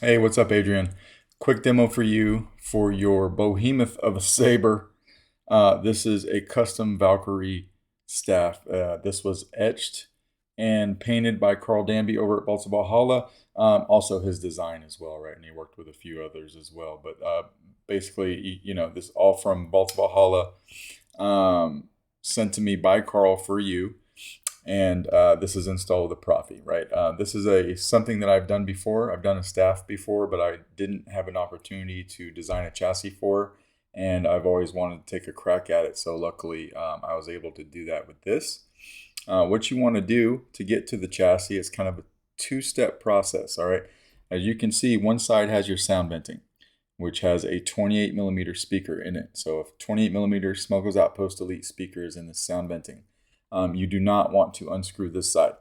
Hey, what's up, Adrien? Quick demo for you for your behemoth of a saber. This is a custom Valkyrie staff. This was etched and painted by Carl Danby over at Balsa Valhalla. Also his design as well, right? And he worked with a few others as well. But basically, this all from Balsa Valhalla, sent to me by Carl for you. And this is installed with a Proffie, right? This is something that I've done before. I've done a staff before, but I didn't have an opportunity to design a chassis for, and I've always wanted to take a crack at it. So luckily, I was able to do that with this. What you want to do to get to the chassis is kind of a two-step process. All right, as you can see, one side has your sound venting, which has a 28 millimeter speaker in it. So if 28 millimeter Smuggler's Outpost Elite speaker is in the sound venting. You do not want to unscrew this side.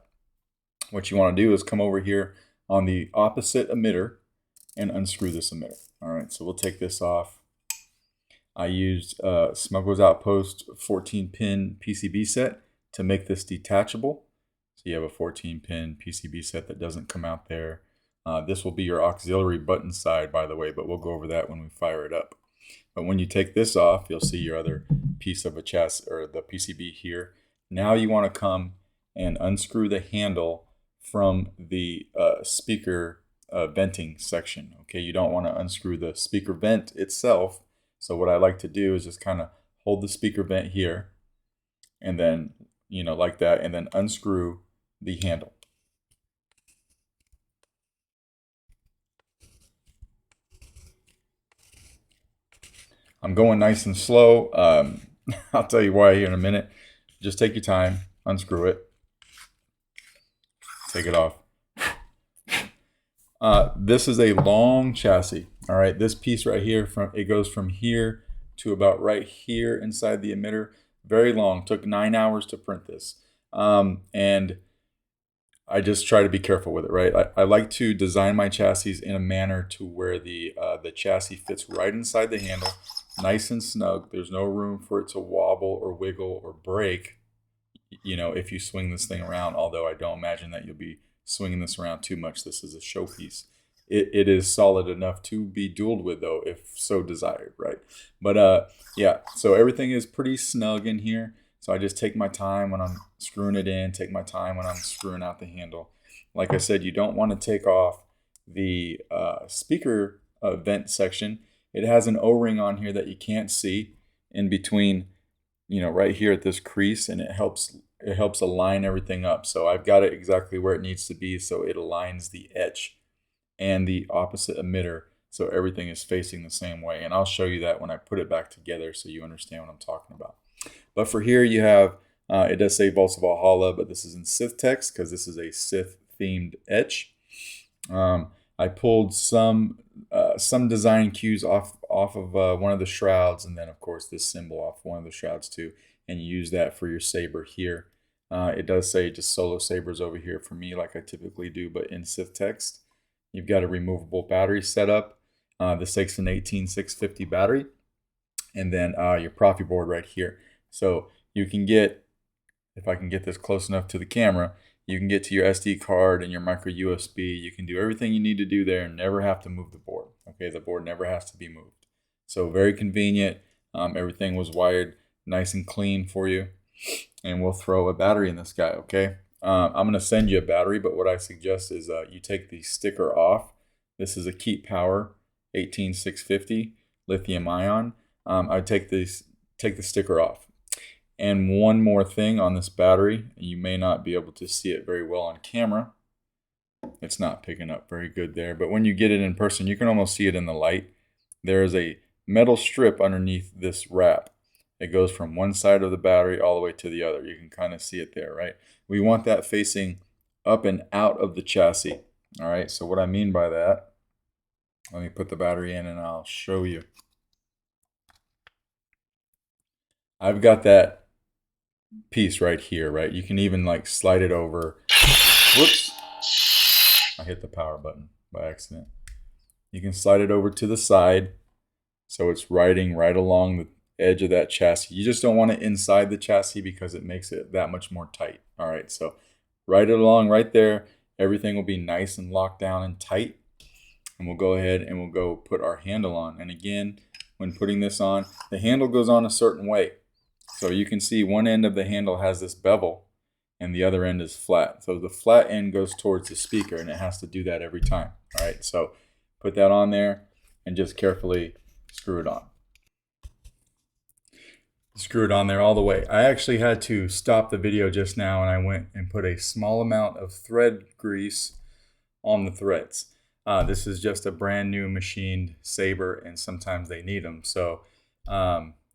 What you want to do is come over here on the opposite emitter and unscrew this emitter. All right, so we'll take this off. I used Smuggler's Outpost 14-pin PCB set to make this detachable. So you have a 14-pin PCB set that doesn't come out there. This will be your auxiliary button side, by the way, but we'll go over that when we fire it up. But when you take this off, you'll see your other piece of a chassis, or the PCB here. Now you want to come and unscrew the handle from the speaker venting section. Okay, you don't want to unscrew the speaker vent itself. So what I like to do is just kind of hold the speaker vent here, and then, like that, and then unscrew the handle. I'm going nice and slow. I'll tell you why here in a minute. Just take your time, unscrew it, take it off. This is a long chassis. All right, this piece right here, it goes from here to about right here inside the emitter. Very long. Took 9 hours to print this, and I just try to be careful with it. Right, I like to design my chassis in a manner to where the chassis fits right inside the handle, nice and snug. There's no room for it to wobble or wiggle or break, if you swing this thing around, although I don't imagine that you'll be swinging this around too much. This is a showpiece. It is solid enough to be dueled with, though, if so desired, right? But yeah, so everything is pretty snug in here. So I just take my time when I'm screwing it in, take my time when I'm screwing out the handle. Like I said, you don't want to take off the speaker vent section. It has an O-ring on here that you can't see in between, right here at this crease, and it helps align everything up. So I've got it exactly where it needs to be, so it aligns the etch and the opposite emitter, so everything is facing the same way. And I'll show you that when I put it back together so you understand what I'm talking about. But for here you have, it does say Balsa Valhalla, but this is in Sith text because this is a Sith themed etch. I pulled some design cues off of one of the shrouds, and then of course this symbol off one of the shrouds too, and you use that for your saber here. It does say just solo sabers over here for me, like I typically do, but in Sith text. You've got a removable battery setup. This takes an 18650 battery, and then your Proffie board right here. So you can get, if I can get this close enough to the camera, you can get to your SD card and your micro USB. You can do everything you need to do there and never have to move the board. Okay, the board never has to be moved. So very convenient. Everything was wired nice and clean for you. And we'll throw a battery in this guy, okay? I'm going to send you a battery, but what I suggest is you take the sticker off. This is a Keep Power 18650 lithium ion. I take the sticker off. And one more thing on this battery, you may not be able to see it very well on camera. It's not picking up very good there, but when you get it in person, you can almost see it in the light. There is a metal strip underneath this wrap. It goes from one side of the battery all the way to the other. You can kind of see it there, right? We want that facing up and out of the chassis. All right, so what I mean by that, let me put the battery in and I'll show you. I've got that piece right here, right? You can even like slide it over. Whoops. I hit the power button by accident. You can slide it over to the side so it's riding right along the edge of that chassis. You just don't want it inside the chassis because it makes it that much more tight. All right, so ride it along right there. Everything will be nice and locked down and tight. And we'll go ahead and we'll go put our handle on. And again, when putting this on, the handle goes on a certain way. So you can see one end of the handle has this bevel and the other end is flat. So the flat end goes towards the speaker, and it has to do that every time. All right, so put that on there and just carefully screw it on. Screw it on there all the way. I actually had to stop the video just now, and I went and put a small amount of thread grease on the threads. This is just a brand new machined saber, and sometimes they need them. So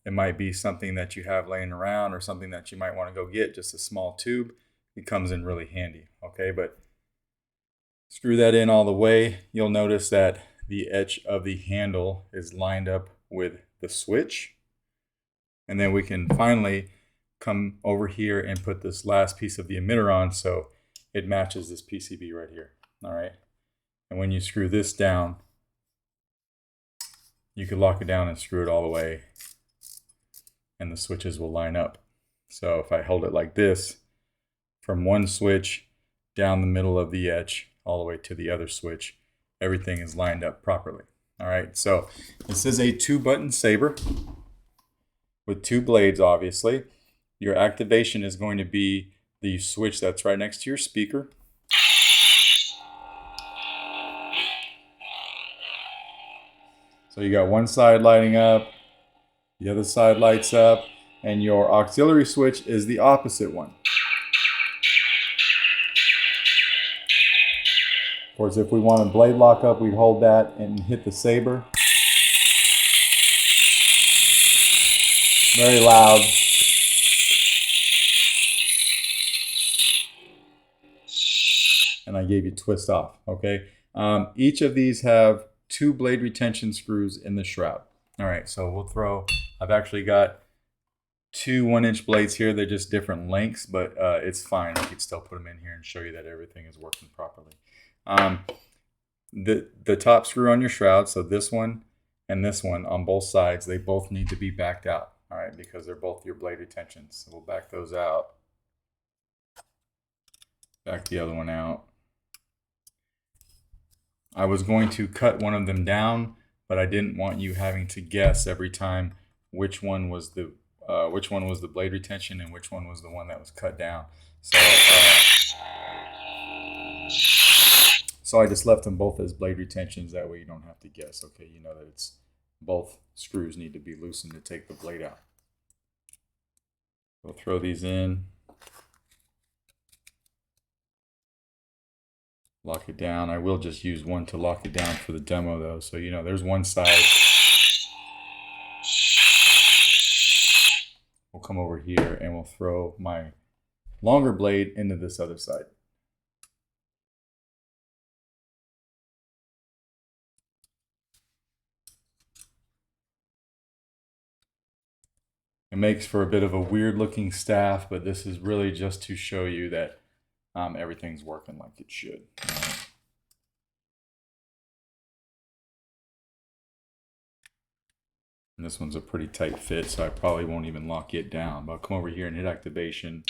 it might be something that you have laying around or something that you might want to go get, just a small tube. It comes in really handy, okay? But screw that in all the way. You'll notice that the edge of the handle is lined up with the switch. And then we can finally come over here and put this last piece of the emitter on so it matches this PCB right here, all right? And when you screw this down, you can lock it down and screw it all the way, and the switches will line up. So if I hold it like this, from one switch down the middle of the edge all the way to the other switch, everything is lined up properly. All right, so this is a 2-button saber with 2 blades, obviously. Your activation is going to be the switch that's right next to your speaker. So you got one side lighting up, the other side lights up, and your auxiliary switch is the opposite one. Of course, if we want a blade lock up, we'd hold that and hit the saber. Very loud. And I gave you twist off, okay? Each of these have 2 blade retention screws in the shroud. All right, so we'll throw, I've actually got 2 1-inch blades here. They're just different lengths, but it's fine. I could still put them in here and show you that everything is working properly. The top screw on your shroud, so this one and this one on both sides, they both need to be backed out, all right, because they're both your blade retentions. So we'll back those out. Back the other one out. I was going to cut one of them down, but I didn't want you having to guess every time which one was the blade retention and which one was the one that was cut down. So I just left them both as blade retentions. That way you don't have to guess. Okay, you know that it's both screws need to be loosened to take the blade out. We'll throw these in. Lock it down. I will just use one to lock it down for the demo though. So you know there's one side. We'll come over here and we'll throw my longer blade into this other side. It makes for a bit of a weird looking staff, but this is really just to show you that everything's working like it should. And this one's a pretty tight fit, so I probably won't even lock it down. But I'll come over here and hit activation.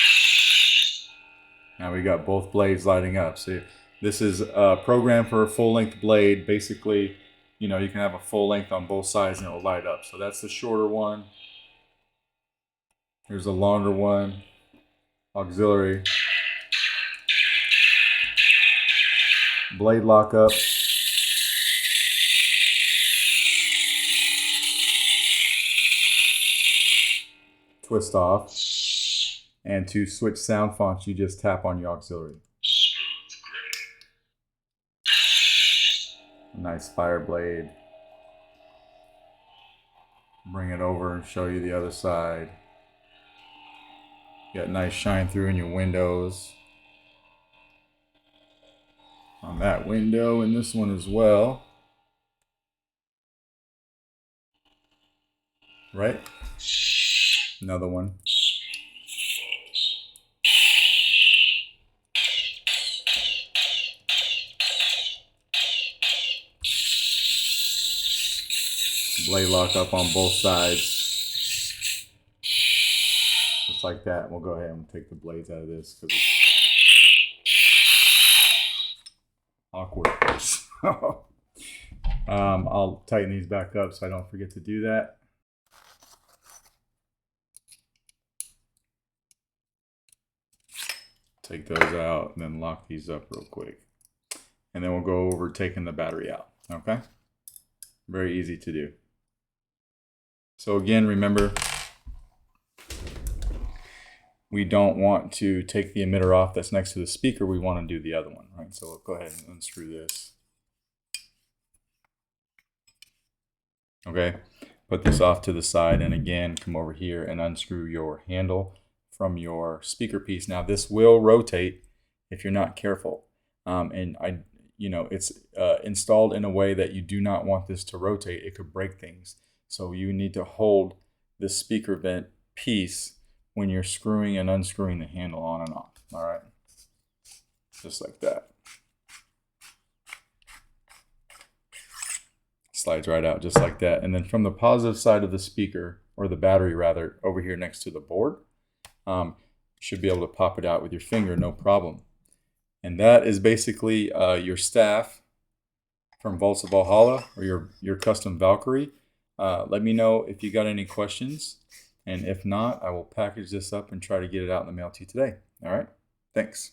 Now we got both blades lighting up. So this is a program for a full-length blade. Basically, you know, you can have a full length on both sides and it will light up. So that's the shorter one. Here's a longer one, auxiliary. Blade lock up. Twist off. And to switch sound fonts, you just tap on your auxiliary. A nice fire blade. Bring it over and show you the other side. You got nice shine through in your windows. On that window and this one as well. Right? Another one. Blade lock up on both sides. Just like that. We'll go ahead and take the blades out of this because it's awkward. I'll tighten these back up so I don't forget to do that. Take those out and then lock these up real quick. And then we'll go over taking the battery out, okay? Very easy to do. So again, remember, we don't want to take the emitter off that's next to the speaker. We want to do the other one, right? So we'll go ahead and unscrew this. Okay, put this off to the side, and again, come over here and unscrew your handle from your speaker piece. Now this will rotate if you're not careful. It's installed in a way that you do not want this to rotate. It could break things. So you need to hold the speaker vent piece when you're screwing and unscrewing the handle on and off. All right, just like that. Slides right out just like that. And then from the positive side of the speaker, or the battery rather, over here next to the board, you should be able to pop it out with your finger, no problem. And that is basically your staff from Vaults of Valhalla, or your custom Valkyrie. Let me know if you got any questions. And if not, I will package this up and try to get it out in the mail to you today. All right, thanks.